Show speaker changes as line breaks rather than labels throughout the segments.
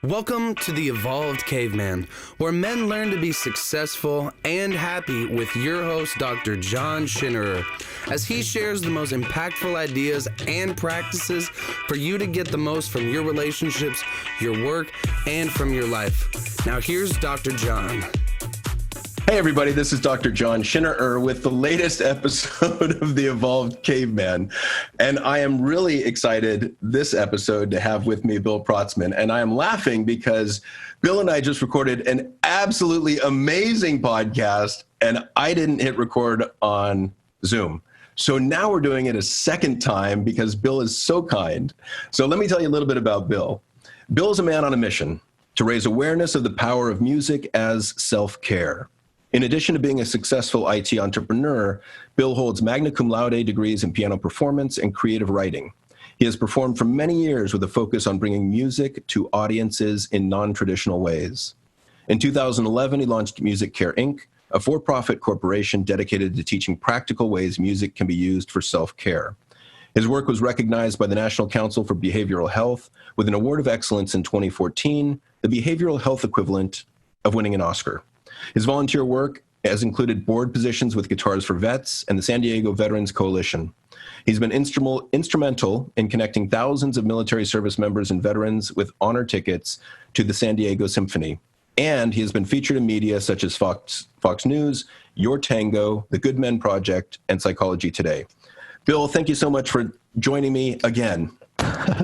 Welcome to the Evolved Caveman, where men learn to be successful and happy with your host, Dr. John Schinnerer, as he shares the most impactful ideas and practices for you to get the most from your relationships, your work, and from your life. Now here's Dr. John.
Hey everybody, this is Dr. John Schinnerer with the latest episode of the Evolved Caveman. And I am really excited this episode to have with me Bill Protzmann. And I am laughing because Bill and I just recorded an absolutely amazing podcast and I didn't hit record on Zoom. So now we're doing it a second time because Bill is so kind. So let me tell you a little bit about Bill. Bill is a man on a mission to raise awareness of the power of music as self-care. In addition to being a successful IT entrepreneur, Bill holds magna cum laude degrees in piano performance and creative writing. He has performed for many years with a focus on bringing music to audiences in non-traditional ways. In 2011, he launched Music Care Inc., a for-profit corporation dedicated to teaching practical ways music can be used for self-care. His work was recognized by the National Council for Behavioral Health with an Award of Excellence in 2014, the behavioral health equivalent of winning an Oscar. His volunteer work has included board positions with Guitars for Vets and the San Diego Veterans Coalition. He's been instrumental in connecting thousands of military service members and veterans with honor tickets to the San Diego Symphony. And he has been featured in media such as Fox News, Your Tango, The Good Men Project, and Psychology Today. Bill, thank you so much for joining me again.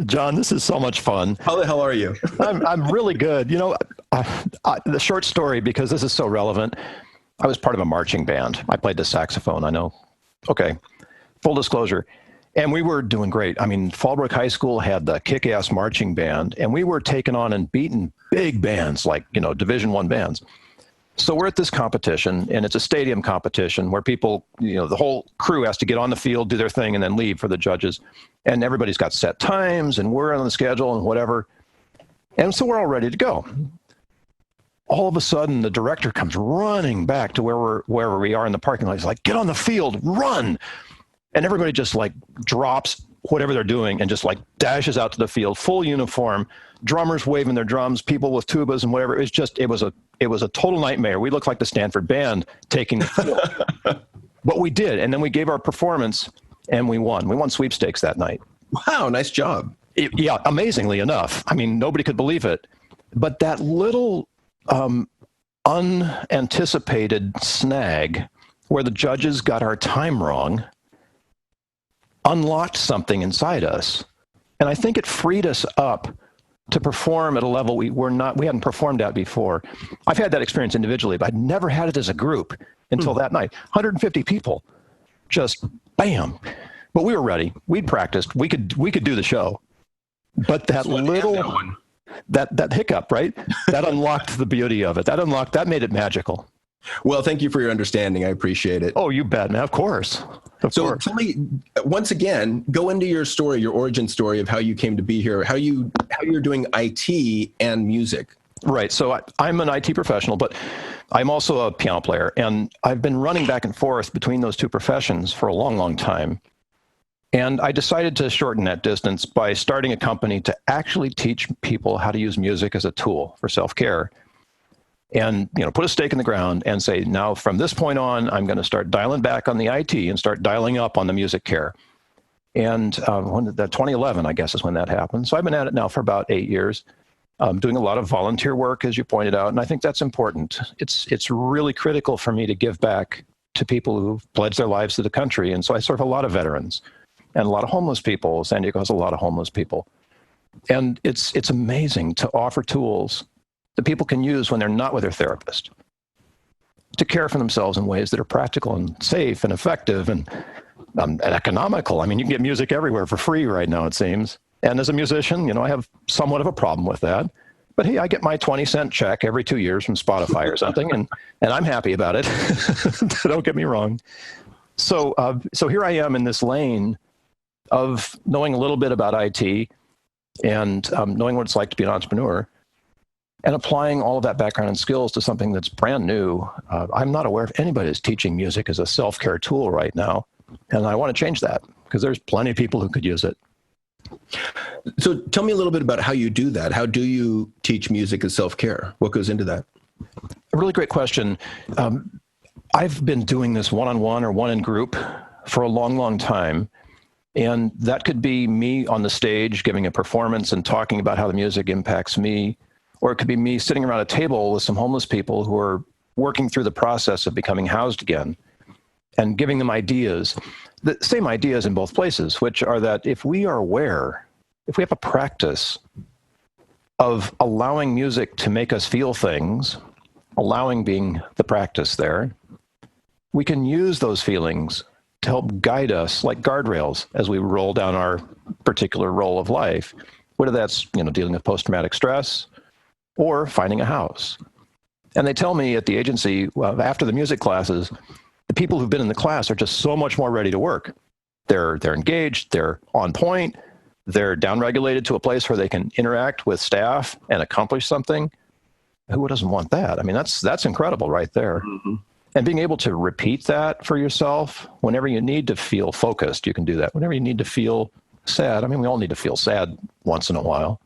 John, this is so much fun.
How the hell are you?
I'm really good. You know, the short story, because this is so relevant, I was part of a marching band. I played the saxophone, I know. Okay, full disclosure. And we were doing great. I mean, Fallbrook High School had the kick-ass marching band, and we were taking on and beating big bands, like, Division I bands. So we're at this competition, and it's a stadium competition where people, the whole crew has to get on the field, do their thing, and then leave for the judges. And everybody's got set times, and we're on the schedule and whatever. And so we're all ready to go. All of a sudden, the director comes running back to wherever we are in the parking lot. He's like, "Get on the field, run!" And everybody just drops whatever they're doing and just dashes out to the field, full uniform, drummers waving their drums, people with tubas and whatever. It was a total nightmare. We looked like the Stanford band taking the field. But we did, and then we gave our performance, and we won. We won sweepstakes that night.
Wow, nice job.
Yeah, amazingly enough. I mean, nobody could believe it. But that little unanticipated snag where the judges got our time wrong unlocked something inside us. And I think it freed us up to perform at a level we hadn't performed at before. I've had that experience individually, but I'd never had it as a group until that night. 150 people, just bam. But we were ready. We'd practiced. We could do the show. But that that hiccup, right? That unlocked the beauty of it. That made it magical.
Well, thank you for your understanding. I appreciate it.
Oh, you bet, man. Of course.
So tell me, once again, go into your story, your origin story of how you came to be here, how you're doing IT and music.
Right. So I'm an IT professional, but I'm also a piano player. And I've been running back and forth between those two professions for a long, long time. And I decided to shorten that distance by starting a company to actually teach people how to use music as a tool for self-care. And, put a stake in the ground and say, now from this point on, I'm going to start dialing back on the IT and start dialing up on the music care. And 2011, I guess, is when that happened. So I've been at it now for about 8 years, doing a lot of volunteer work, as you pointed out. And I think that's important. It's really critical for me to give back to people who've pledged their lives to the country. And so I serve a lot of veterans and a lot of homeless people. San Diego has a lot of homeless people. And it's amazing to offer tools that people can use when they're not with their therapist to care for themselves in ways that are practical and safe and effective and economical. I mean, you can get music everywhere for free right now, it seems. And as a musician, I have somewhat of a problem with that. But hey, I get my 20-cent check every 2 years from Spotify or something, and I'm happy about it. Don't get me wrong. So here I am in this lane of knowing a little bit about IT and knowing what it's like to be an entrepreneur, and applying all of that background and skills to something that's brand new. I'm not aware of anybody that's teaching music as a self-care tool right now, and I want to change that because there's plenty of people who could use it.
So tell me a little bit about how you do that. How do you teach music as self-care? What goes into that?
A really great question. I've been doing this one-on-one or one in group for a long, long time. And that could be me on the stage giving a performance and talking about how the music impacts me, or it could be me sitting around a table with some homeless people who are working through the process of becoming housed again and giving them ideas. The same ideas in both places, which are that if we are aware, if we have a practice of allowing music to make us feel things, allowing being the practice there, we can use those feelings to help guide us like guardrails as we roll down our particular role of life, whether that's, dealing with post-traumatic stress or finding a house. And they tell me at the agency, after the music classes, the people who've been in the class are just so much more ready to work. They're engaged, they're on point, they're downregulated to a place where they can interact with staff and accomplish something. Who doesn't want that? I mean, that's incredible right there. Mm-hmm. And being able to repeat that for yourself, whenever you need to feel focused, you can do that. Whenever you need to feel sad, I mean, we all need to feel sad once in a while.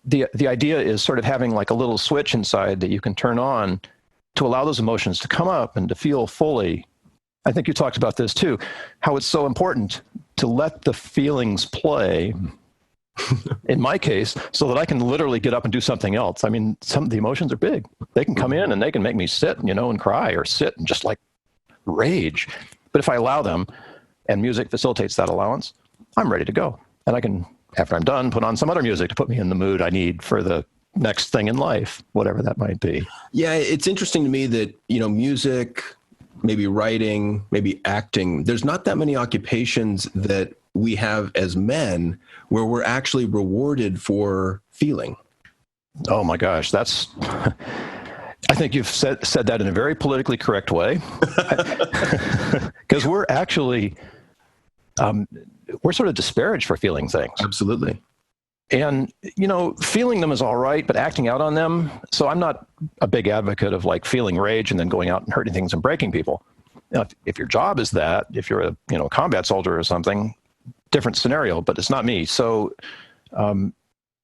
The idea is sort of having like a little switch inside that you can turn on to allow those emotions to come up and to feel fully. I think you talked about this too, how it's so important to let the feelings play, in my case, so that I can literally get up and do something else. I mean, some of the emotions are big. They can come in and they can make me sit, and cry, or sit and just like rage. But if I allow them, and music facilitates that allowance, I'm ready to go. And I can, after I'm done, put on some other music to put me in the mood I need for the next thing in life, whatever that might be.
Yeah, it's interesting to me that, music, maybe writing, maybe acting, there's not that many occupations that we have as men where we're actually rewarded for feeling.
Oh my gosh, I think you've said that in a very politically correct way, because we're actually, we're sort of disparaged for feeling things.
Absolutely.
And, feeling them is all right, but acting out on them. So I'm not a big advocate of like feeling rage and then going out and hurting things and breaking people. Now, if your job is that, if you're a combat soldier or something, different scenario, but it's not me. So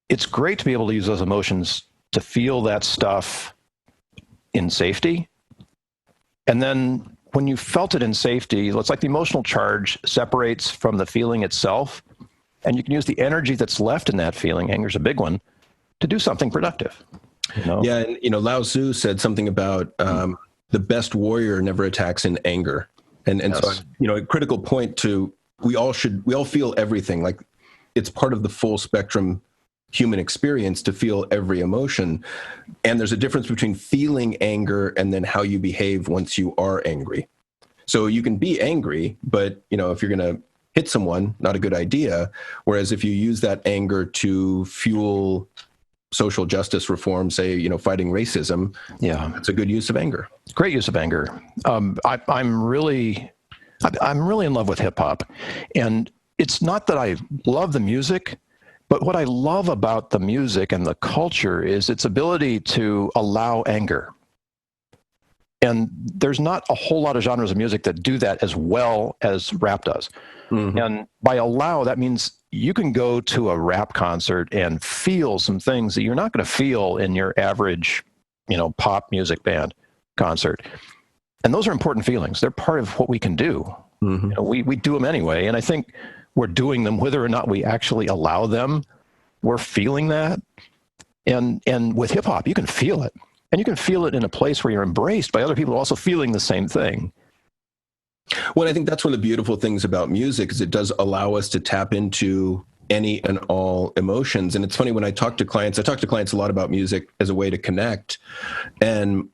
it's great to be able to use those emotions to feel that stuff in safety. And then when you felt it in safety, it's like the emotional charge separates from the feeling itself. And you can use the energy that's left in that feeling, anger's a big one, to do something productive.
Yeah, and Lao Tzu said something about the best warrior never attacks in anger. And yes. So, a critical point to we all feel everything. Like it's part of the full spectrum human experience to feel every emotion. And there's a difference between feeling anger and then how you behave once you are angry. So you can be angry, but if you're going to hit someone, not a good idea. Whereas if you use that anger to fuel social justice reform, say, fighting racism, that's a good use of anger.
Great use of anger. I'm really in love with hip hop, and it's not that I love the music, but what I love about the music and the culture is its ability to allow anger. And there's not a whole lot of genres of music that do that as well as rap does. Mm-hmm. And by allow, that means you can go to a rap concert and feel some things that you're not going to feel in your average, pop music band concert. And those are important feelings. They're part of what we can do. Mm-hmm. We do them anyway. And I think we're doing them whether or not we actually allow them. We're feeling that. And with hip hop, you can feel it. And you can feel it in a place where you're embraced by other people also feeling the same thing.
Well, I think that's one of the beautiful things about music is it does allow us to tap into any and all emotions. And it's funny when I talk to clients a lot about music as a way to connect. And,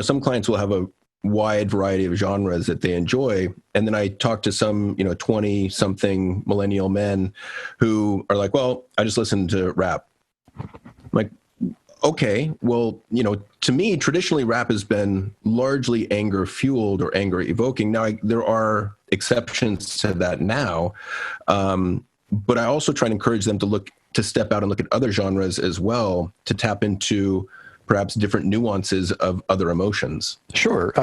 some clients will have a wide variety of genres that they enjoy. And then I talk to some, 20-something millennial men who are like, well, I just listen to rap. I'm like, okay, well, to me, traditionally rap has been largely anger fueled or anger evoking. Now, there are exceptions to that now. But I also try to encourage them to step out and look at other genres as well, to tap into perhaps different nuances of other emotions.
Sure.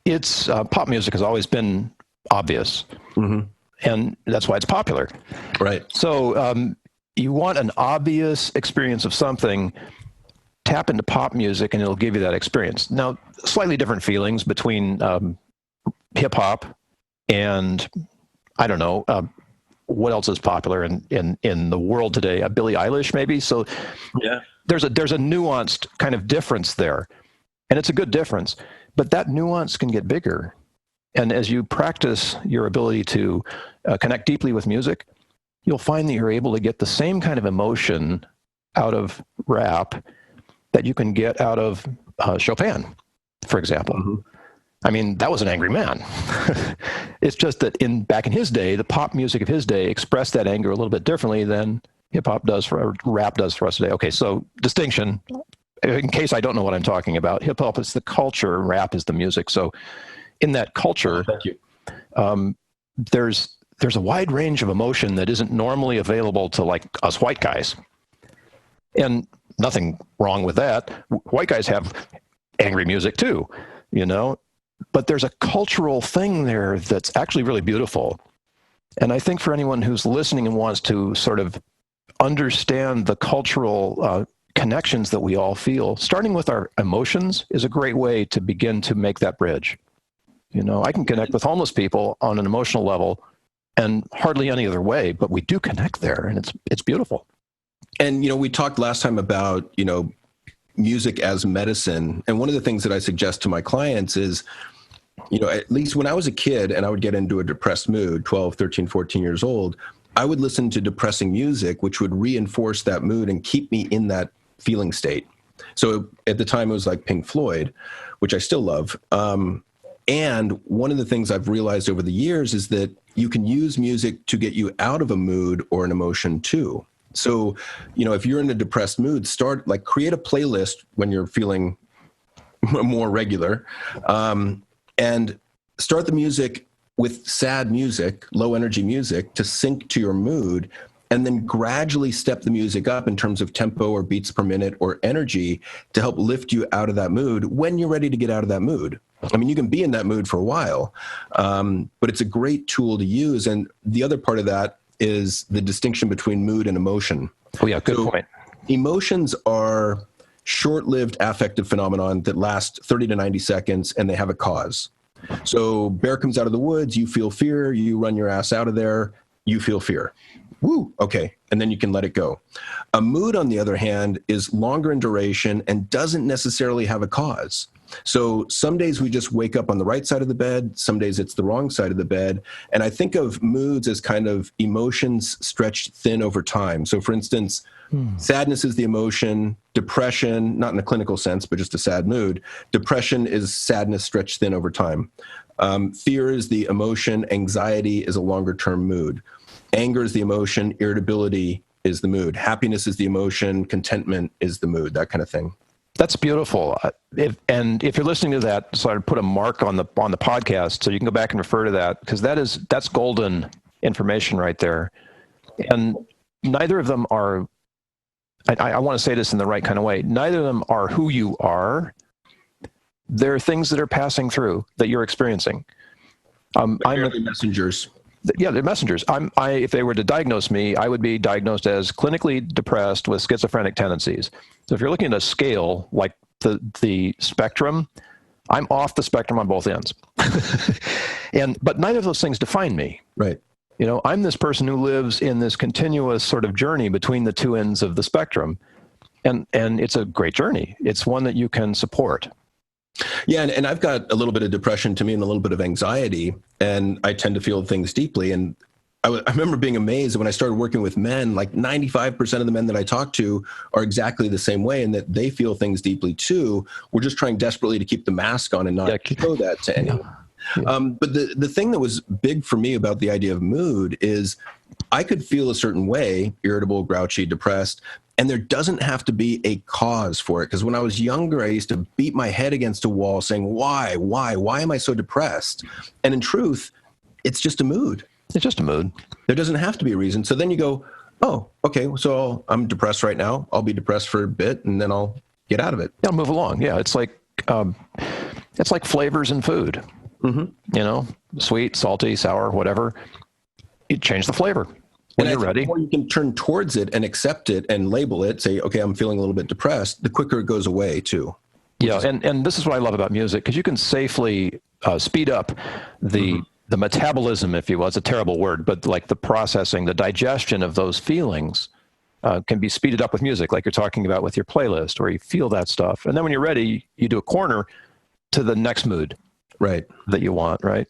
It's pop music has always been obvious. Mm-hmm. and that's why it's popular.
Right.
So you want an obvious experience of something, tap into pop music and it'll give you that experience. Now, slightly different feelings between hip hop and, I don't know, what else is popular in the world today? Billie Eilish, maybe. So
yeah,
there's a nuanced kind of difference there, and it's a good difference. But that nuance can get bigger, and as you practice your ability to connect deeply with music, you'll find that you're able to get the same kind of emotion out of rap that you can get out of Chopin, for example. Mm-hmm. I mean, that was an angry man. It's just that back in his day, the pop music of his day expressed that anger a little bit differently than hip-hop does, or rap does for us today. Okay, so distinction. In case I don't know what I'm talking about, hip-hop is the culture, rap is the music. So in that culture,
thank you.
There's a wide range of emotion that isn't normally available to like us white guys. And nothing wrong with that. White guys have angry music too, you know? But there's a cultural thing there that's actually really beautiful. And I think for anyone who's listening and wants to sort of understand the cultural connections that we all feel, starting with our emotions is a great way to begin to make that bridge. You know, I can connect with homeless people on an emotional level and hardly any other way, but we do connect there, and it's beautiful.
And, you know, we talked last time about, you know, music as medicine. And one of the things that I suggest to my clients is, you know, at least when I was a kid and I would get into a depressed mood, 12, 13, 14 years old, I would listen to depressing music, which would reinforce that mood and keep me in that feeling state. So at the time it was like Pink Floyd, which I still love. And one of the things I've realized over the years is that you can use music to get you out of a mood or an emotion too. So, you know, if you're in a depressed mood, create a playlist when you're feeling more regular, and start the music with sad music, low energy music to sync to your mood, and then gradually step the music up in terms of tempo or beats per minute or energy to help lift you out of that mood when you're ready to get out of that mood. I mean, you can be in that mood for a while, but it's a great tool to use. And the other part of that is the distinction between mood and emotion.
Oh yeah, good point.
Emotions are short-lived affective phenomenon that last 30 to 90 seconds, and they have a cause. So bear comes out of the woods, you feel fear, you run your ass out of there, you feel fear. Woo, okay, and then you can let it go. A mood, on the other hand, is longer in duration and doesn't necessarily have a cause. So some days we just wake up on the right side of the bed, some days it's the wrong side of the bed. And I think of moods as kind of emotions stretched thin over time. So for instance, sadness is the emotion, depression, not in a clinical sense, but just a sad mood. Depression is sadness stretched thin over time. Fear is the emotion, anxiety is a longer term mood. Anger is the emotion, irritability is the mood. Happiness is the emotion, contentment is the mood, that kind of thing.
That's beautiful. If you're listening to that, so I put a mark on the podcast so you can go back and refer to that, because that's golden information right there. And neither of them are, I want to say this in the right kind of way, neither of them are who you are. There are things that are passing through that you're experiencing.
I'm messengers.
Yeah, they're messengers. If they were to diagnose me, I would be diagnosed as clinically depressed with schizophrenic tendencies. So if you're looking at a scale like the spectrum, I'm off the spectrum on both ends. But neither of those things define me.
Right.
You know, I'm this person who lives in this continuous sort of journey between the two ends of the spectrum. And it's a great journey. It's one that you can support.
Yeah, and I've got a little bit of depression to me and a little bit of anxiety, and I tend to feel things deeply. And I remember being amazed when I started working with men, like 95% of the men that I talk to are exactly the same way, and that they feel things deeply too. We're just trying desperately to keep the mask on and not show that to anyone. Yeah. But the thing that was big for me about the idea of mood is I could feel a certain way, irritable, grouchy, depressed, and there doesn't have to be a cause for it. Because when I was younger, I used to beat my head against a wall saying, why am I so depressed? And in truth, it's just a mood.
It's just a mood.
There doesn't have to be a reason. So then you go, oh, okay, so I'm depressed right now. I'll be depressed for a bit and then I'll get out of it.
I'll move along. Yeah, it's like flavors in food. Mm-hmm. You know, sweet, salty, sour, whatever. You change the flavor. When
And
you're ready.
the more you can turn towards it and accept it and label it, say, okay, I'm feeling a little bit depressed, the quicker it goes away too.
Yeah, and this is what I love about music, because you can safely speed up the metabolism, if you will. It's a terrible word, but like the processing, the digestion of those feelings can be speeded up with music, like you're talking about with your playlist, where you feel that stuff. And then when you're ready, you do a corner to the next mood that you want, right?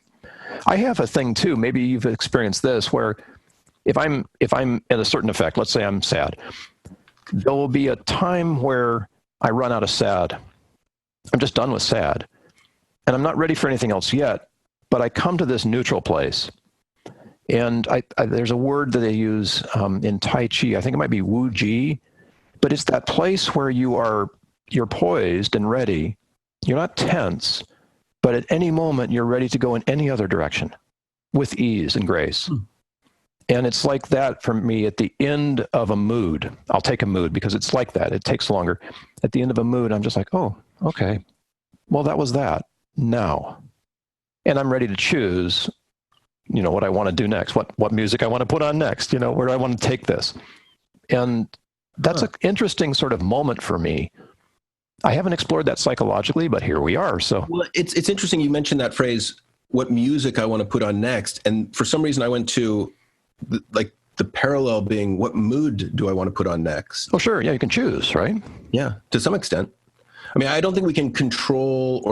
I have a thing too, maybe you've experienced this, where if I'm in a certain effect, let's say I'm sad, there will be a time where I run out of sad. I'm just done with sad. And I'm not ready for anything else yet, but I come to this neutral place. And there's a word that they use in Tai Chi, I think it might be Wu Ji, but it's that place where you're poised and ready. You're not tense, but at any moment you're ready to go in any other direction with ease and grace. And it's like that for me at the end of a mood. I'll take a mood because it's like that. It takes longer. At the end of a mood, I'm just like, oh, okay. Well, that was that. Now. And I'm ready to choose, what I want to do next, what music I want to put on next, where do I want to take this? And that's an interesting sort of moment for me. I haven't explored that psychologically, but here we are. So
well, it's interesting you mentioned that phrase, what music I want to put on next. And for some reason I went to the parallel being, what mood do I want to put on next?
Oh, sure. Yeah, you can choose, right?
Yeah, to some extent. I mean, I don't think we can control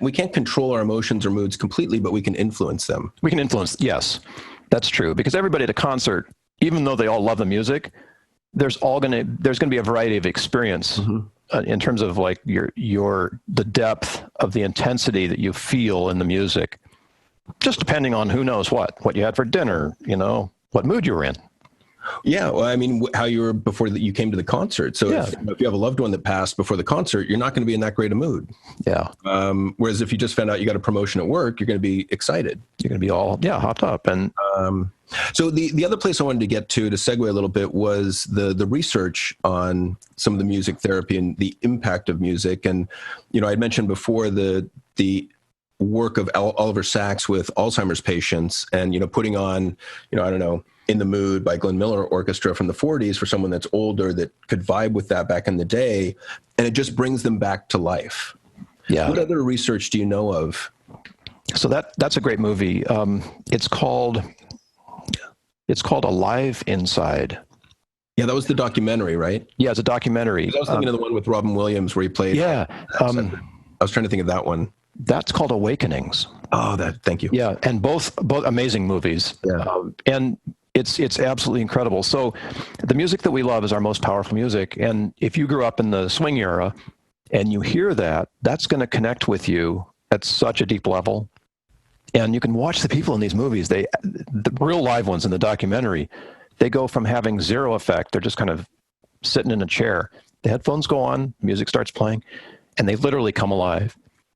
we can't control our emotions or moods completely, but we can influence them.
We can influence. Yes, that's true. Because everybody at a concert, even though they all love the music, there's going to be a variety of experience in terms of like the depth of the intensity that you feel in the music, just depending on who knows what you had for dinner, what mood you were in.
Yeah, well, I mean, how you were before that you came to the concert. So if you have a loved one that passed before the concert, you're not going to be in that great a mood.
Yeah.
Whereas if you just found out you got a promotion at work, you're going to be excited.
You're going to be all hopped up. And
so the other place I wanted to get to segue a little bit was the research on some of the music therapy and the impact of music. And I had mentioned before the work of Oliver Sacks with Alzheimer's patients, and putting on I don't know, In the Mood by Glenn Miller Orchestra from the 40s for someone that's older that could vibe with that back in the day, and it just brings them back to life.
Yeah.
What other research do you know of?
So that's a great movie. It's called Alive Inside.
Yeah, that was the documentary, right?
Yeah, it's a documentary.
I was thinking of the one with Robin Williams where he played.
Yeah.
I was trying to think of that one.
That's called Awakenings.
Oh, thank you.
Yeah, and both amazing movies.
Yeah.
And it's absolutely incredible. So the music that we love is our most powerful music. And if you grew up in the swing era and you hear that, that's going to connect with you at such a deep level. And you can watch the people in these movies, the real live ones in the documentary, they go from having zero effect. They're just kind of sitting in a chair. The headphones go on, music starts playing, and they literally come alive.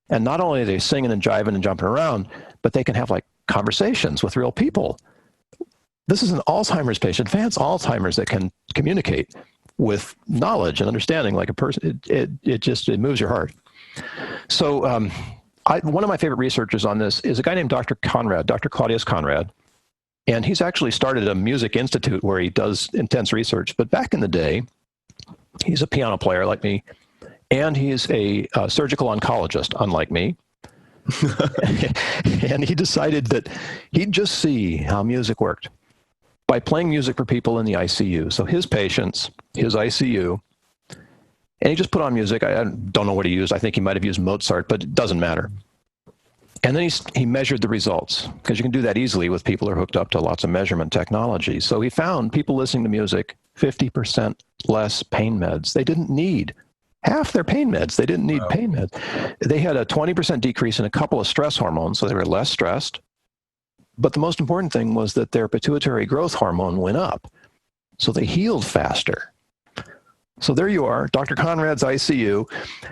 And not only are they singing and jiving and jumping around, but they can have like conversations with real people. This is an Alzheimer's patient, advanced Alzheimer's, that can communicate with knowledge and understanding like a person. It moves your heart. So one of my favorite researchers on this is a guy named Dr. Claudius Conrad. And he's actually started a music institute where he does intense research. But back in the day, he's a piano player like me. And he's a surgical oncologist, unlike me. And he decided that he'd just see how music worked by playing music for people in the ICU. So his patients, his ICU, and he just put on music. I don't know what he used. I think he might have used Mozart, but it doesn't matter. And then he measured the results, because you can do that easily with people who are hooked up to lots of measurement technology. So he found people listening to music, 50% less pain meds. They didn't need half their pain meds. They didn't need pain meds. They had a 20% decrease in a couple of stress hormones, so they were less stressed. But the most important thing was that their pituitary growth hormone went up, so they healed faster. So there you are, Dr. Conrad's ICU.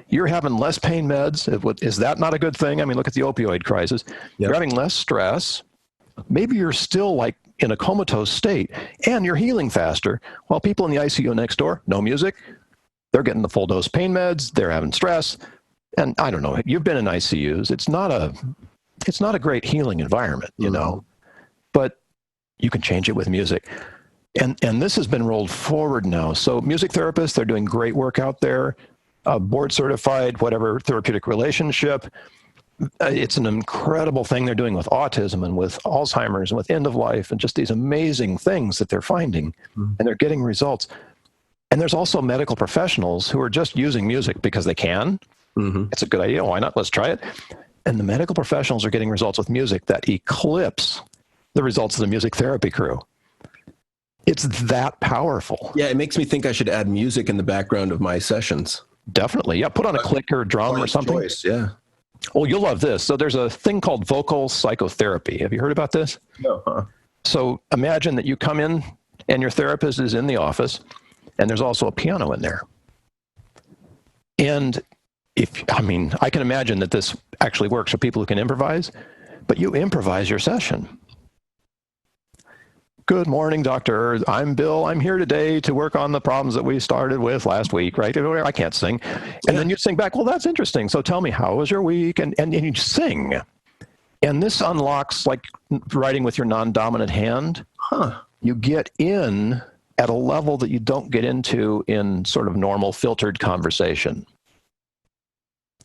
You're having less pain meds. Is that not a good thing? I mean, look at the opioid crisis. Yep. You're having less stress. Maybe you're still like in a comatose state, and you're healing faster, while people in the ICU next door, no music, they're getting the full dose pain meds, they're having stress. And I don't know, you've been in ICUs. It's not a great healing environment, you know. But you can change it with music. And this has been rolled forward now. So music therapists, they're doing great work out there, board certified, whatever therapeutic relationship. It's an incredible thing they're doing with autism and with Alzheimer's and with end of life and just these amazing things that they're finding, and they're getting results. And there's also medical professionals who are just using music because they can. It's a good idea. Why not? Let's try it. And the medical professionals are getting results with music that eclipse the results of the music therapy crew. It's that powerful.
Yeah, it makes me think I should add music in the background of my sessions.
Definitely. Yeah, put on a click or drum or something.
Choice, yeah.
Oh, you'll love this. So there's a thing called vocal psychotherapy. Have you heard about this?
No. Huh?
So imagine that you come in and your therapist is in the office, and there's also a piano in there. And I can imagine that this actually works for people who can improvise, but you improvise your session. Good morning, doctor. I'm Bill. I'm here today to work on the problems that we started with last week, right? I can't sing. And then you sing back, well, that's interesting. So tell me, how was your week? And you sing. And this unlocks, like writing with your non-dominant hand. You get in at a level that you don't get into in sort of normal filtered conversation.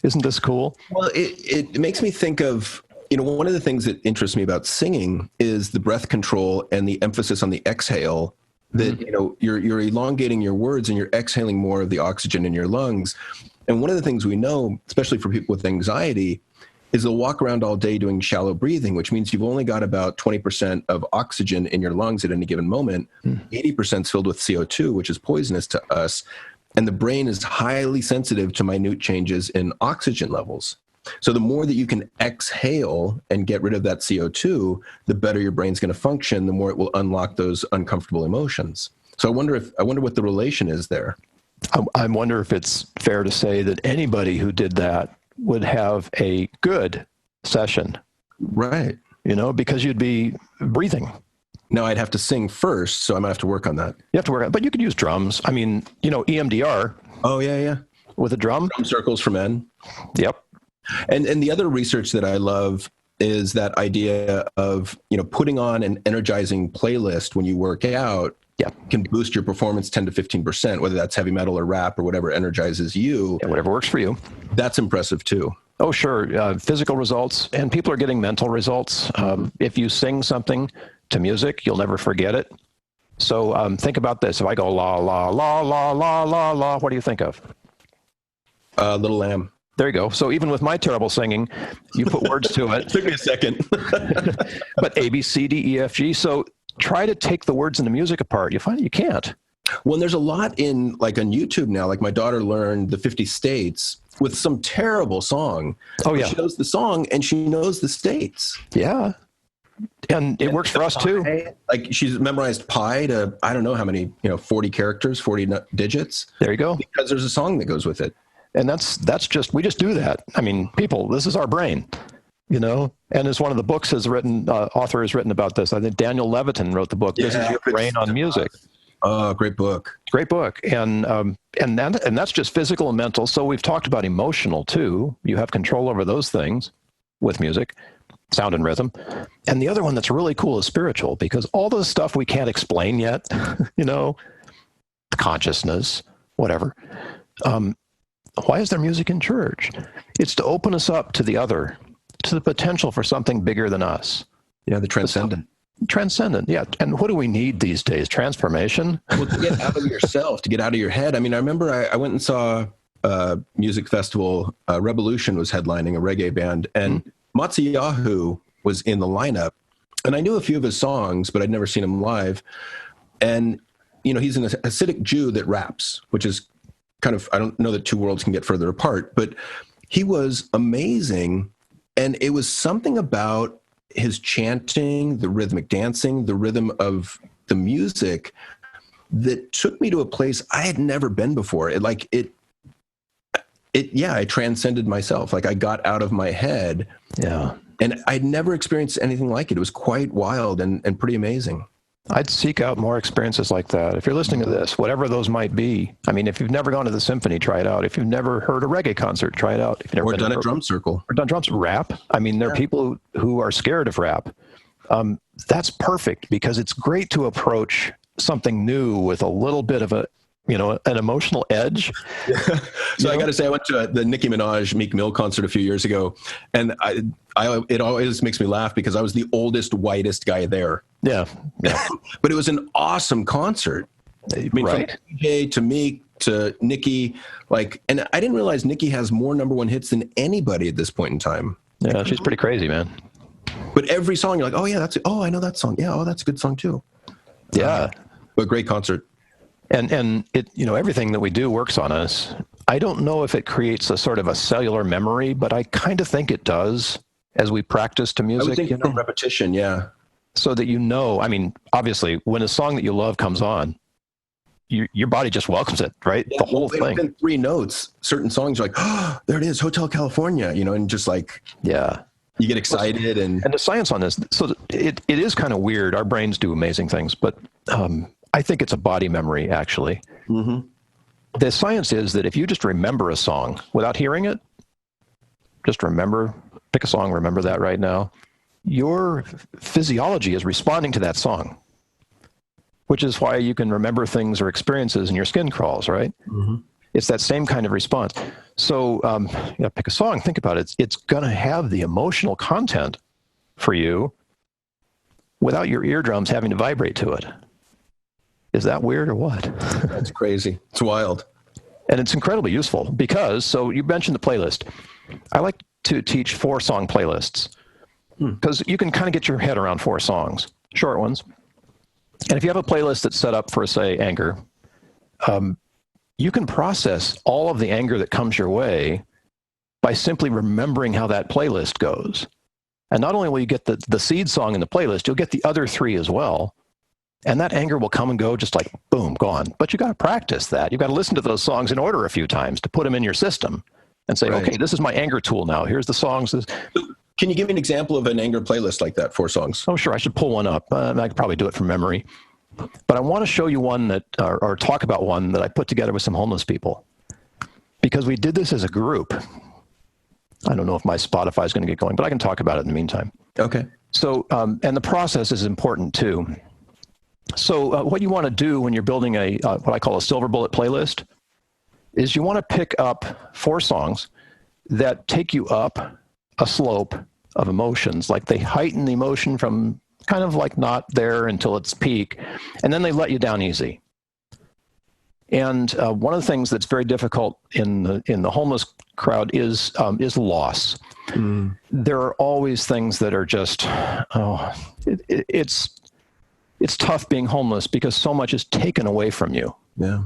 Isn't this cool?
Well, it makes me think of, one of the things that interests me about singing is the breath control and the emphasis on the exhale, that, you're elongating your words and you're exhaling more of the oxygen in your lungs. And one of the things we know, especially for people with anxiety, is they'll walk around all day doing shallow breathing, which means you've only got about 20% of oxygen in your lungs at any given moment. 80% is filled with CO2, which is poisonous to us. And the brain is highly sensitive to minute changes in oxygen levels. So the more that you can exhale and get rid of that CO2, the better your brain's going to function, the more it will unlock those uncomfortable emotions. So I wonder what the relation is there.
I wonder if it's fair to say that anybody who did that would have a good session.
Right.
Because you'd be breathing.
Now I'd have to sing first, so I might have to work on that.
You have to work on it, but you could use drums. EMDR.
Oh, yeah.
With a drum.
Drum circles for men.
Yep.
And the other research that I love is that idea of, putting on an energizing playlist when you work out can boost your performance 10 to 15%, whether that's heavy metal or rap or whatever energizes you.
Yeah, whatever works for you.
That's impressive too.
Oh, sure. Physical results, and people are getting mental results. If you sing something to music, you'll never forget it. So think about this. If I go la, la, la, la, la, la, la, what do you think of?
Little Lamb.
There you go. So even with my terrible singing, you put words to it.
It took me a second.
But A, B, C, D, E, F, G. So try to take the words in the music apart. You find you can't.
Well, there's a lot on YouTube now. Like my daughter learned the 50 states with some terrible song.
Oh, yeah.
She knows the song and she knows the states.
Yeah. And it works for us too.
Like she's memorized pi to, I don't know how many, 40 characters, 40 digits.
There you go.
Because there's a song that goes with it.
And we just do that. People, this is our brain, and as one of the books author has written about this. I think Daniel Levitin wrote the book, This Is Your Brain on Music.
Oh, great book.
Great book. And that's just physical and mental. So we've talked about emotional too. You have control over those things with music, sound and rhythm. And the other one that's really cool is spiritual, because all the stuff we can't explain yet, consciousness, whatever. Why is there music in church? It's to open us up to the other, to the potential for something bigger than us.
Yeah, the transcendent.
Transcendent, yeah. And what do we need these days? Transformation?
Well, to get out of yourself, to get out of your head. I remember I went and saw a music festival. Revolution was headlining, a reggae band, and Matsuyahu was in the lineup. And I knew a few of his songs, but I'd never seen him live. And, he's an Hasidic Jew that raps, which is kind of, I don't know that two worlds can get further apart, but he was amazing. And it was something about his chanting, the rhythmic dancing, the rhythm of the music that took me to a place I had never been before. I transcended myself. Like I got out of my head.
Yeah.
And I'd never experienced anything like it. It was quite wild and pretty amazing.
I'd seek out more experiences like that. If you're listening to this, whatever those might be. If you've never gone to the symphony, try it out. If you've never heard a reggae concert, try it out. If you've never
done a drum circle.
Or done drums, rap. There are people who are scared of rap. That's perfect because it's great to approach something new with a little bit of a, an emotional edge.
Yeah. So I got to say, I went to the Nicki Minaj Meek Mill concert a few years ago, and it always makes me laugh because I was the oldest, whitest guy there.
Yeah.
But it was an awesome concert. I mean,
right.
From DJ to Meek to Nicki, and I didn't realize Nicki has more number one hits than anybody at this point in time.
Yeah, she's pretty crazy, man.
But every song you're like, oh yeah, I know that song. Yeah, that's a good song too.
Yeah.
But great concert.
And it, everything that we do works on us. I don't know if it creates a sort of a cellular memory, but I kind of think it does as we practice to music.
I would think from repetition, yeah.
So that I mean, obviously, when a song that you love comes on, your body just welcomes it, right?
Yeah,
the whole thing.
Within 3 notes, certain songs are like, oh, there it is, Hotel California, and just
yeah.
You get excited. And
the science on this, so it is kind of weird. Our brains do amazing things, but I think it's a body memory, actually.
Mm-hmm.
The science is that if you just remember a song without hearing it, just pick a song, remember that right now, your physiology is responding to that song, which is why you can remember things or experiences and your skin crawls, right?
Mm-hmm.
It's that same kind of response. So pick a song, think about it. It's going to have the emotional content for you without your eardrums having to vibrate to it. Is that weird or what?
That's crazy. It's wild.
And it's incredibly useful because, so you mentioned the playlist. I like to teach 4-song playlists because you can kind of get your head around 4 songs, short ones. And if you have a playlist that's set up for, say, anger, you can process all of the anger that comes your way by simply remembering how that playlist goes. And not only will you get the seed song in the playlist, you'll get the other 3 as well. And that anger will come and go just like, boom, gone. But you got to practice that. You've got to listen to those songs in order a few times to put them in your system and say, okay, this is my anger tool now. Here's the songs.
Can you give me an example of an anger playlist like that, 4 songs?
Oh, sure. I should pull one up. I could probably do it from memory. But I want to show you one that, or talk about one that I put together with some homeless people. Because we did this as a group. I don't know if my Spotify is going to get going, but I can talk about it in the meantime.
Okay.
So, and the process is important too. So what you want to do when you're building a what I call a silver bullet playlist is you want to pick up 4 songs that take you up a slope of emotions. Like they heighten the emotion from kind of like not there until its peak, and then they let you down easy. And one of the things that's very difficult in the homeless crowd is loss. Mm. There are always things that are just it's tough being homeless because so much is taken away from you.
Yeah.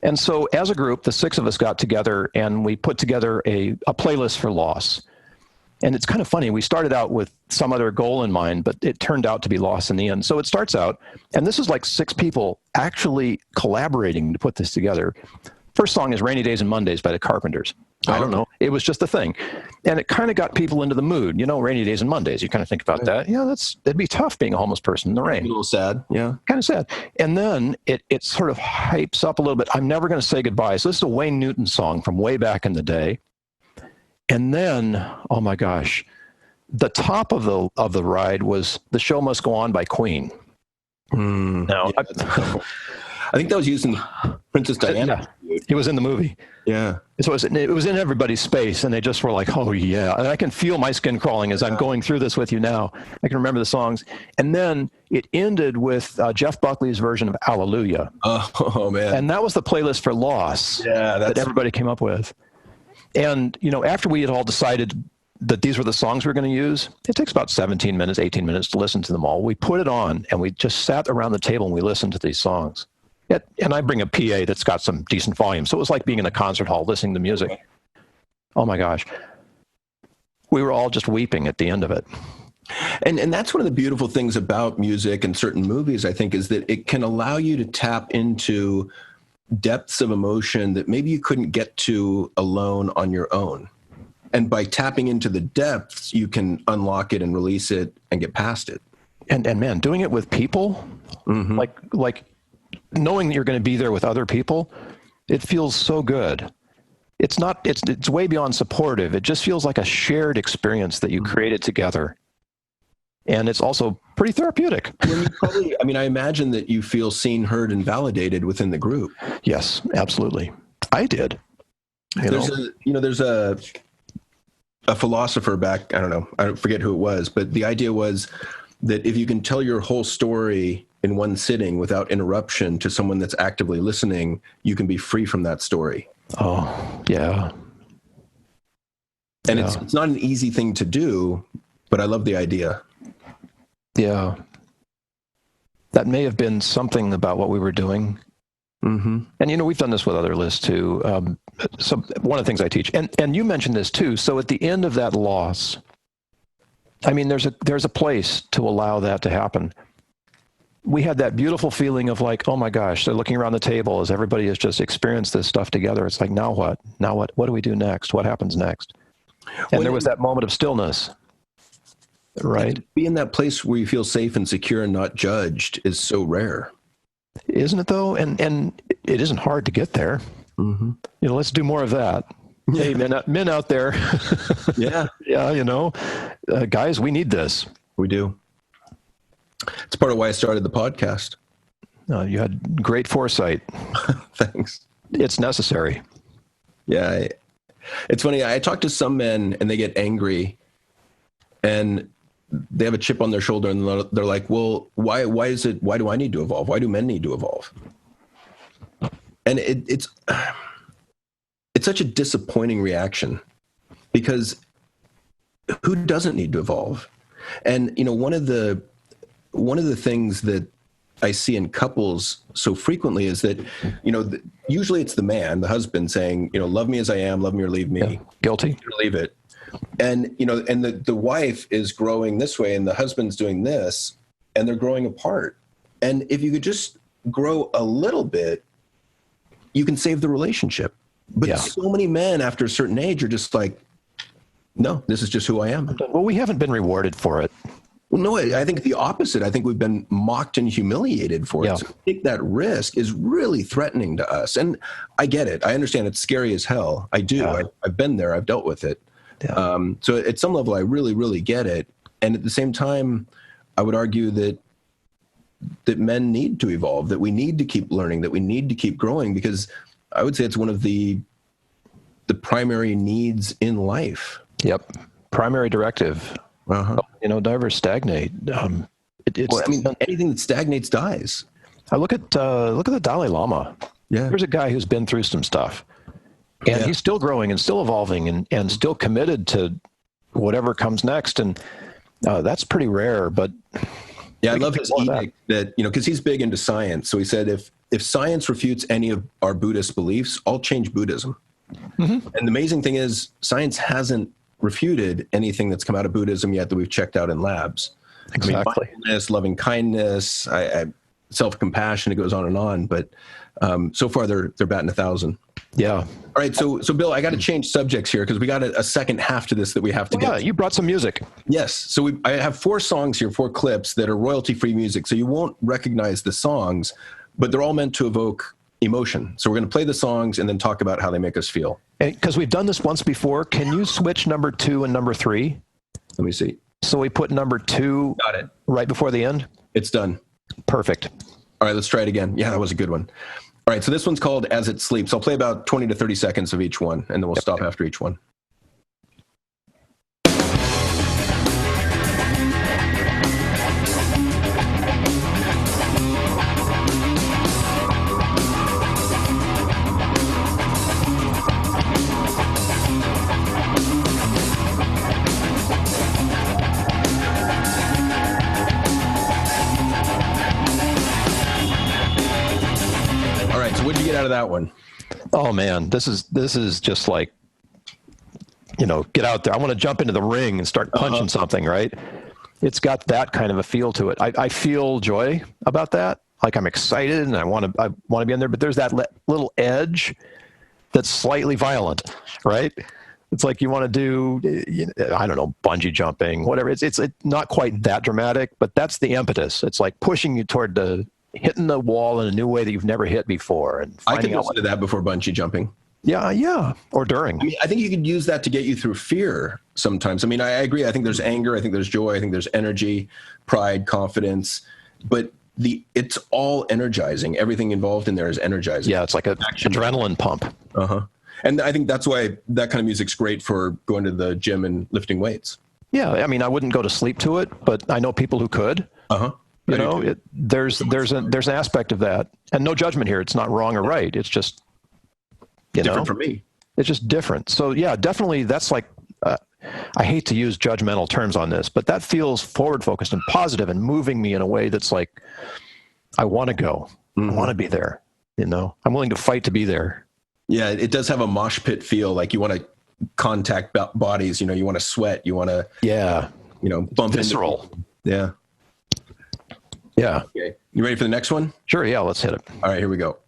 And so as a group, the 6 of us got together and we put together a playlist for loss. And it's kind of funny. We started out with some other goal in mind, but it turned out to be loss in the end. So it starts out, and this is like 6 people actually collaborating to put this together. First song is Rainy Days and Mondays by the Carpenters. I don't know. It was just a thing. And it kind of got people into the mood. Rainy Days and Mondays. You kind of think about that. Yeah, it'd be tough being a homeless person in the rain.
A little sad. Yeah.
Kind of sad. And then it sort of hypes up a little bit. I'm Never Gonna Say Goodbye. So this is a Wayne Newton song from way back in the day. And then, oh my gosh, the top of the ride was The Show Must Go On by Queen. Now,
yeah, I think that was used in Princess Diana.
Yeah, it was in the movie.
Yeah.
So it was in everybody's space, and they just were like, oh, yeah. And I can feel my skin crawling as I'm going through this with you now. I can remember the songs. And then it ended with Jeff Buckley's version of Hallelujah.
Oh, man.
And that was the playlist for Loss that everybody came up with. And, after we had all decided that these were the songs we were going to use, it takes about 17 minutes, 18 minutes to listen to them all. We put it on, and we just sat around the table and we listened to these songs. And I bring a PA that's got some decent volume. So it was like being in a concert hall listening to music. Oh, my gosh. We were all just weeping at the end of it.
And that's one of the beautiful things about music and certain movies, I think, is that it can allow you to tap into depths of emotion that maybe you couldn't get to alone on your own. And by tapping into the depths, you can unlock it and release it and get past it.
And man, doing it with people, like knowing that you're going to be there with other people, it feels so good. It's way beyond supportive. It just feels like a shared experience that you created together. And it's also pretty therapeutic.
Well, I imagine that you feel seen, heard, and validated within the group.
Yes, absolutely. I did.
There's a philosopher back, I don't know, I forget who it was, but the idea was that if you can tell your whole story in one sitting without interruption to someone that's actively listening, you can be free from that story.
Oh, yeah.
And it's not an easy thing to do, but I love the idea.
Yeah. That may have been something about what we were doing.
Mm-hmm.
And, we've done this with other lists too. So one of the things I teach, and you mentioned this too. So at the end of that loss, there's a place to allow that to happen. We had that beautiful feeling of like, oh my gosh, they're looking around the table as everybody has just experienced this stuff together. It's like, now what? What do we do next? What happens next? And there was that moment of stillness, right?
To be in that place where you feel safe and secure and not judged is so rare.
Isn't it though? And it isn't hard to get there.
Mm-hmm.
Let's do more of that. Yeah. Hey, men out there.
Yeah.
Yeah, guys, we need this.
We do. It's part of why I started the podcast.
You had great foresight.
Thanks.
It's necessary.
Yeah. It's funny. I talk to some men and they get angry and they have a chip on their shoulder and they're like, well, why do I need to evolve? Why do men need to evolve? And it's such a disappointing reaction because who doesn't need to evolve? And, one of the things that I see in couples so frequently is that, usually it's the man, the husband saying, love me as I am, love me or leave me.
Yeah. Guilty.
Leave it. And, and the wife is growing this way and the husband's doing this and they're growing apart. And if you could just grow a little bit, you can save the relationship. But so many men after a certain age are just like, no, this is just who I am.
Well, we haven't been rewarded for it.
Well, no, I think the opposite. I think we've been mocked and humiliated for it. So to take that risk is really threatening to us. And I get it. I understand it's scary as hell. I do. Yeah. I've been there. I've dealt with it. Yeah. So at some level, I really, really get it. And at the same time, I would argue that men need to evolve, that we need to keep learning, that we need to keep growing, because I would say it's one of the primary needs in life.
Yep. Primary directive.
Uh-huh.
Never stagnate.
Anything that stagnates dies.
I look at the Dalai Lama.
Yeah.
There's a guy who's been through some stuff, and he's still growing and still evolving and still committed to whatever comes next. And that's pretty rare, but
yeah, I love his edict that, because he's big into science. So he said, if science refutes any of our Buddhist beliefs, I'll change Buddhism. Mm-hmm. And the amazing thing is science hasn't refuted anything that's come out of Buddhism yet that we've checked out in labs.
Exactly.
Mindfulness, loving kindness, self-compassion, it goes on and on. But so far they're batting 1,000.
Yeah.
All right. So Bill, I got to change subjects here because we got a second half to this that we have to get.
Yeah, you brought some music.
Yes. So I have 4 songs here, 4 clips that are royalty-free music. So you won't recognize the songs, but they're all meant to evoke emotion. So we're going to play the songs and then talk about how they make us feel.
Because we've done this once before, can you switch number 2 and number 3?
Let me see.
So we put number 2
got it
right before the end?
It's done.
Perfect.
All right, let's try it again. Yeah, that was a good one. All right, so this one's called As It Sleeps. I'll play about 20 to 30 seconds of each one, and then we'll stop after each one. What'd you get out of that one?
Oh man, this is just like, get out there. I want to jump into the ring and start punching something, right? It's got that kind of a feel to it. I feel joy about that. Like I'm excited and I want to be in there, but there's that little edge that's slightly violent, right? It's like you want to do, I don't know, bungee jumping, whatever. It's not quite that dramatic, but that's the impetus. It's like pushing you toward hitting the wall in a new way that you've never hit before. And
I could listen to that before bungee jumping.
Yeah. Or during.
I mean, I think you could use that to get you through fear sometimes. I mean, I agree. I think there's anger. I think there's joy. I think there's energy, pride, confidence. But it's all energizing. Everything involved in there is energizing.
Yeah, it's like an adrenaline pump.
Uh-huh. And I think that's why that kind of music's great for going to the gym and lifting weights.
Yeah, I mean, I wouldn't go to sleep to it, but I know people who could.
Uh-huh.
You know, there's an aspect of that, and no judgment here. It's not wrong or right. It's just
different for me.
It's just different. So yeah, definitely. That's like I hate to use judgmental terms on this, but that feels forward focused and positive and moving me in a way that's like I want to go. I want to be there. You know, I'm willing to fight to be there.
Yeah, it does have a mosh pit feel. Like you want to contact bodies. You know, you want to sweat. You want to bump
visceral.
Yeah.
Yeah.
Okay. You ready for the next one?
Sure. Yeah. Let's hit it.
All right, here we go.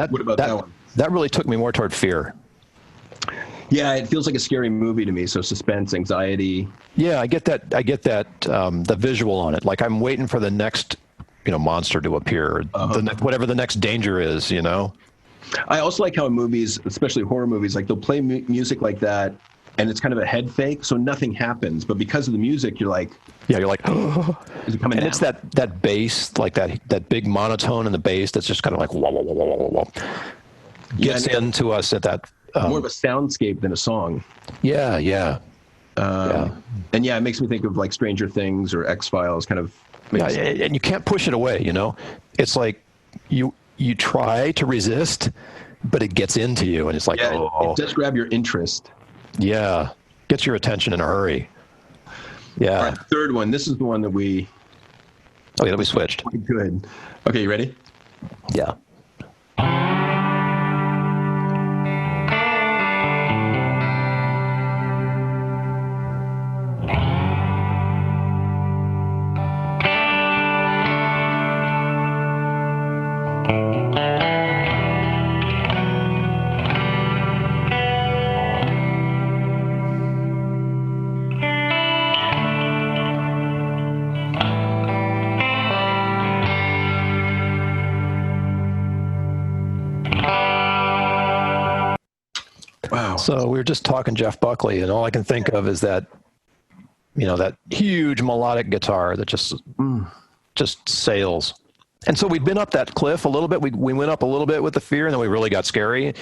What about that one?
That really took me more toward fear.
Yeah, it feels like a scary movie to me. So suspense, anxiety.
Yeah, I get that. The visual on it. Like I'm waiting for the next, monster to appear, whatever the next danger is.
I also like how in movies, especially horror movies, like they'll play music like that, and it's kind of a head fake, so nothing happens. But because of the music, you're like,
oh,
is it coming?
And it's that bass, like that big monotone in the bass that's just kind of like whoa, whoa, whoa, whoa, whoa, whoa. Gets into us at that.
More of a soundscape than a song.
Yeah.
And it makes me think of like Stranger Things or X-Files kind of.
And you can't push it away, It's like you try to resist, but it gets into you, and it's like,
it does grab your interest.
Yeah, gets your attention in a hurry. Yeah.
All right, third one. This is the one that we.
Okay, then we switched.
Good. Okay, you ready?
Yeah.
Wow.
So we were just talking Jeff Buckley, and all I can think of is that, that huge melodic guitar that just sails. And so we've been up that cliff a little bit. We went up a little bit with the fear, and then we really got scary.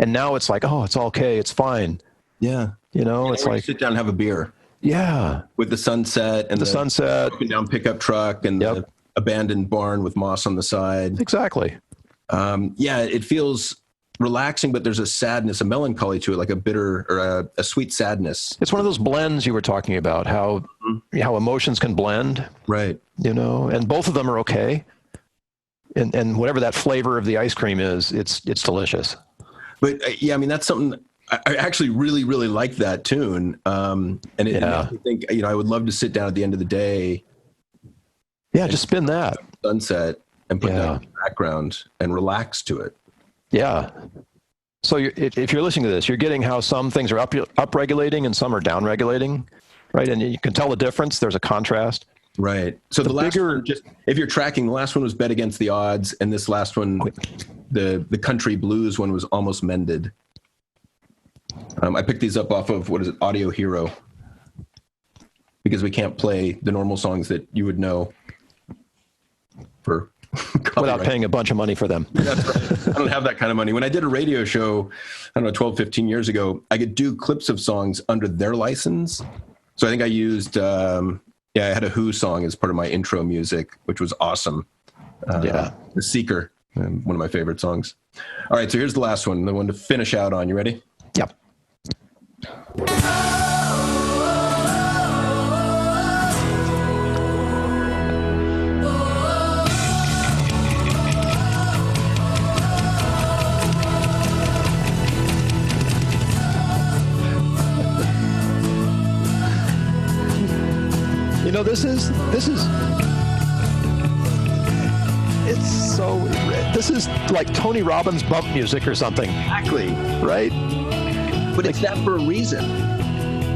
And now it's like, oh, it's okay. It's fine.
Yeah.
It's like
sit down and have a beer.
Yeah.
With the sunset and
the sunset,
broken down pickup truck and the abandoned barn with moss on the side.
Exactly.
It feels relaxing, but there's a sadness, a melancholy to it, like a bitter or a sweet sadness.
It's one of those blends you were talking about, how emotions can blend.
Right.
And both of them are okay. And whatever that flavor of the ice cream is, it's delicious.
But that's something I actually really, really like that tune. And it makes me think, I would love to sit down at the end of the day.
Yeah, just spin that.
Sunset and put that in the background and relax to it.
Yeah. So if you're listening to this, you're getting how some things are up-regulating and some are down-regulating, right? And you can tell the difference. There's a contrast.
Right. So the last one, if you're tracking, the last one was Bet Against the Odds, and this last one, the country blues one was Almost Mended. I picked these up off of, Audio Hero, because we can't play the normal songs that you would know for
without paying a bunch of money for them.
That's right. I don't have that kind of money. When I did a radio show, 12, 15 years ago, I could do clips of songs under their license. So I think I used, I had a Who song as part of my intro music, which was awesome. The Seeker, one of my favorite songs. All right, so here's the last one, the one to finish out on. You ready?
Yep. this is this is like Tony Robbins bump music or something.
Exactly.
Right?
But it's that for a reason.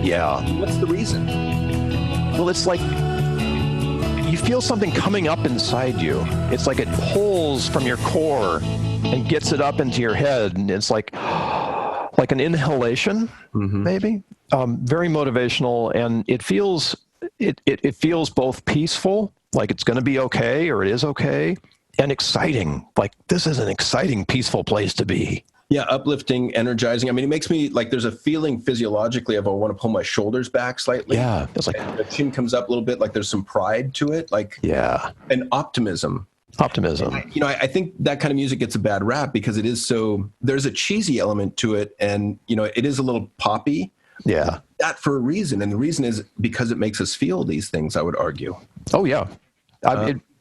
Yeah.
What's the reason?
Well, it's like you feel something coming up inside you. It's like it pulls from your core and gets it up into your head. And it's like an inhalation, maybe. Very motivational. And it feels both peaceful, like it's going to be okay, or it is okay, and exciting. Like, this is an exciting, peaceful place to be.
Yeah, uplifting, energizing. I mean, it makes me like, there's a feeling physiologically of I want to pull my shoulders back slightly.
Yeah, it's like
the chin comes up a little bit, like there's some pride to it, like and optimism. I think that kind of music gets a bad rap because it is there's a cheesy element to it, and it is a little poppy.
Yeah,
that for a reason, and the reason is because it makes us feel these things, I would argue.
Oh yeah.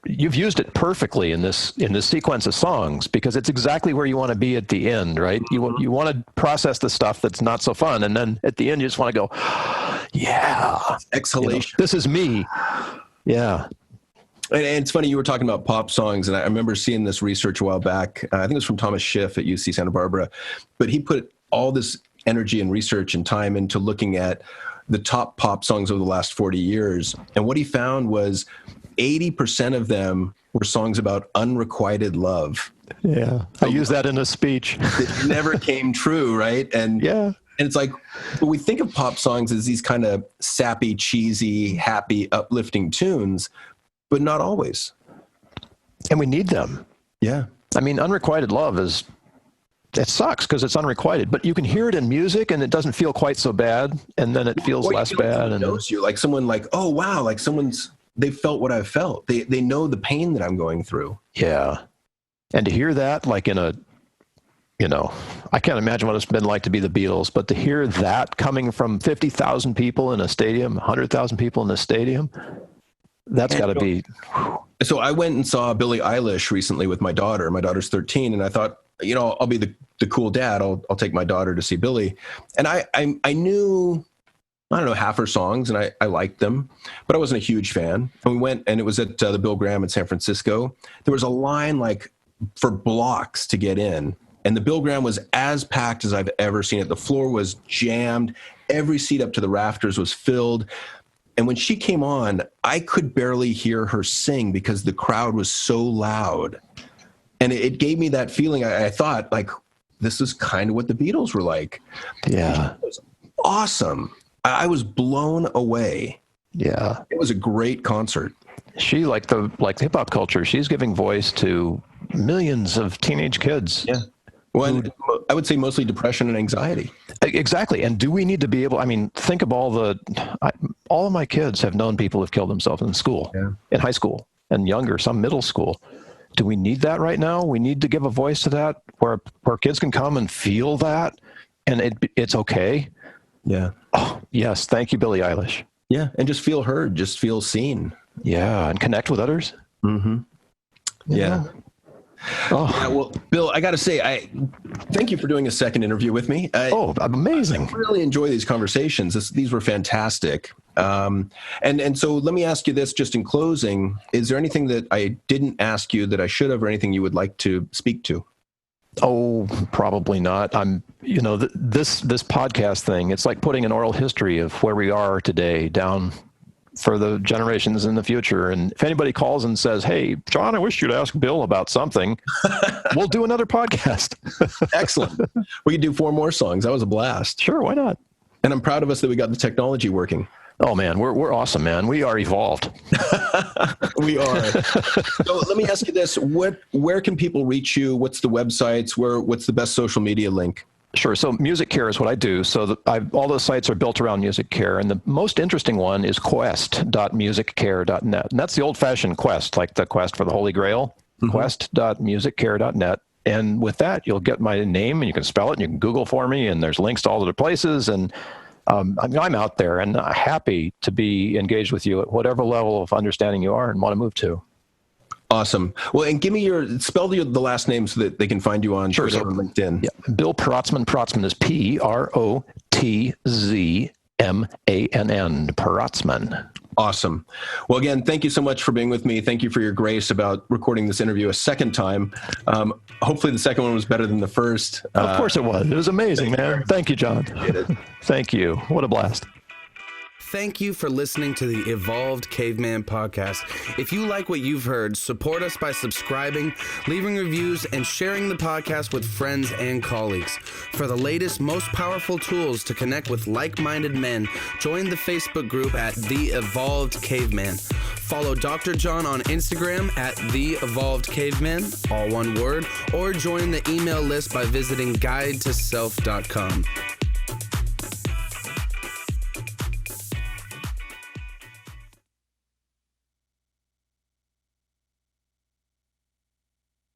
You've used it perfectly in this sequence of songs, because it's exactly where you want to be at the end, right? You want to process the stuff that's not so fun, and then at the end you just want to go, yeah,
exhalation.
This is me. Yeah.
And it's funny, you were talking about pop songs, and I remember seeing this research a while back. I think it was from Thomas Schiff at UC Santa Barbara, but he put all this energy and research and time into looking at the top pop songs over the last 40 years. And what he found was 80% of them were songs about unrequited love.
Yeah. I use that in a speech.
It never came true, right? And
yeah.
And it's like, we think of pop songs as these kind of sappy, cheesy, happy, uplifting tunes, but not always.
And we need them.
Yeah.
I mean, unrequited love it sucks because it's unrequited, but you can hear it in music and it doesn't feel quite so bad. And then it feels less bad. And
knows you, like someone like, oh, wow, like they felt what I felt. They know the pain that I'm going through.
Yeah. And to hear that, like in a, I can't imagine what it's been like to be the Beatles, but to hear that coming from 50,000 people in a stadium, 100,000 people in a stadium, that's got to be.
So I went and saw Billie Eilish recently with my daughter. My daughter's 13, and I thought, I'll be the cool dad. I'll take my daughter to see Billie. And I knew, I don't know, half her songs, and I liked them, but I wasn't a huge fan. And we went, and it was at the Bill Graham in San Francisco. There was a line like for blocks to get in. And the Bill Graham was as packed as I've ever seen it. The floor was jammed. Every seat up to the rafters was filled. And when she came on, I could barely hear her sing because the crowd was so loud. And it gave me that feeling. I thought, like, this is kind of what the Beatles were like.
Yeah.
It was awesome. I was blown away.
Yeah.
It was a great concert.
She, like the hip hop culture, she's giving voice to millions of teenage kids.
Yeah. Well, I would say mostly depression and anxiety.
Exactly. And do we need to be able, think of all of my kids have known people who've killed themselves in school, in high school and younger, some middle school. Do we need that right now? We need to give a voice to that where kids can come and feel that and it's okay.
Yeah.
Oh, yes. Thank you, Billie Eilish.
Yeah. And just feel heard, just feel seen.
Yeah. And connect with others.
Mm-hmm. Yeah.
Oh.
Yeah, well, Bill, I got to say, thank you for doing a second interview with me.
Amazing.
I really enjoy these conversations. These were fantastic. And so let me ask you this just in closing. Is there anything that I didn't ask you that I should have, or anything you would like to speak to?
Oh, probably not. This podcast thing, it's like putting an oral history of where we are today down for the generations in the future. And if anybody calls and says, hey, John, I wish you'd ask Bill about something, we'll do another podcast.
Excellent. We could do 4 more songs. That was a blast.
Sure, why not?
And I'm proud of us that we got the technology working.
Oh, man, we're awesome, man. We are evolved.
We are. So let me ask you this. Where can people reach you? What's the websites? What's the best social media link?
Sure. So Music Care is what I do. So all those sites are built around Music Care. And the most interesting one is quest.musiccare.net. And that's the old-fashioned quest, like the quest for the Holy Grail, quest.musiccare.net. And with that, you'll get my name, and you can spell it, and you can Google for me, and there's links to all of the places. And I'm out there and happy to be engaged with you at whatever level of understanding you are and want to move to.
Awesome. Well, and give me spell the last name so that they can find you on Twitter and LinkedIn. Yeah.
Bill Protzmann. Protzmann is Protzmann. Protzmann.
Awesome. Well, again, thank you so much for being with me. Thank you for your grace about recording this interview a second time. Hopefully the second one was better than the first.
Of course it was. It was amazing, man. Thank you, John. Thank you. What a blast.
Thank you for listening to the Evolved Caveman podcast. If you like what you've heard, support us by subscribing, leaving reviews, and sharing the podcast with friends and colleagues. For the latest, most powerful tools to connect with like-minded men, join the Facebook group at The Evolved Caveman. Follow Dr. John on Instagram at The Evolved Caveman, all one word, or join the email list by visiting guidetoself.com.